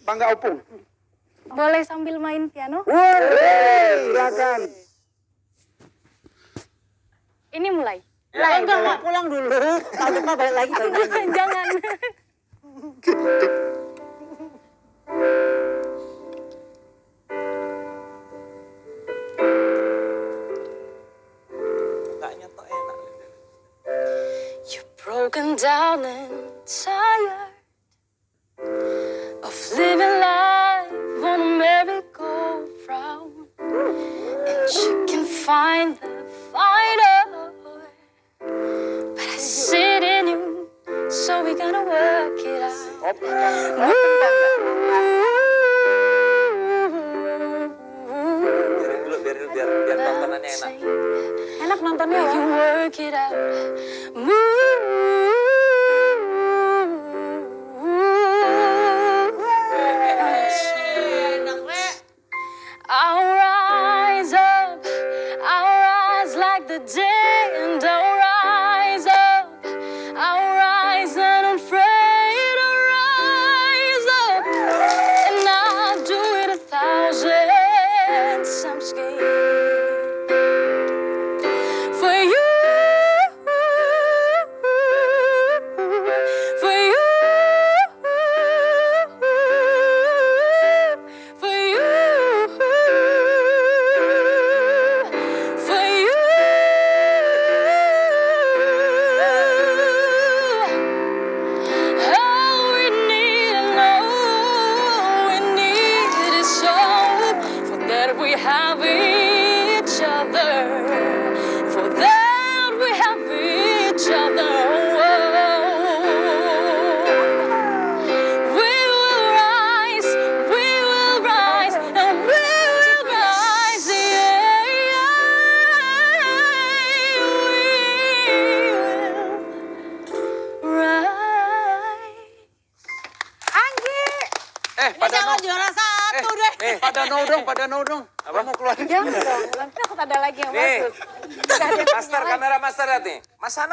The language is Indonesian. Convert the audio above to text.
Bangga Opung. Boleh sambil main piano? Silakan. Ini mulai. Ya, enggak pulang dulu. Tahun depan balik lagi. Jangan. Mukanya tuh enak. You're broken down and tired of living life on a merry-go-round, and you can find the fighter, but I see it in you, so we gotta work it out. Biar tontonannya enak. Enak nontonnya ya. You work it out. I'll rise up, I'll rise like the day, and I'll rise up, I'll rise unafraid, I'll rise up, and I'll do it 1,000 times again. For you, for you, for you, for you. All we need to know, we need is hope, for that we have each other, for that we have each other. We will rise, and we will rise, yeah, we will rise. Pada Jangan juara satu deh. pada no dong. Apa mau keluar? Jangan dong, nanti takut ada lagi yang Nih, masuk. master kamera master lihat nih. Mas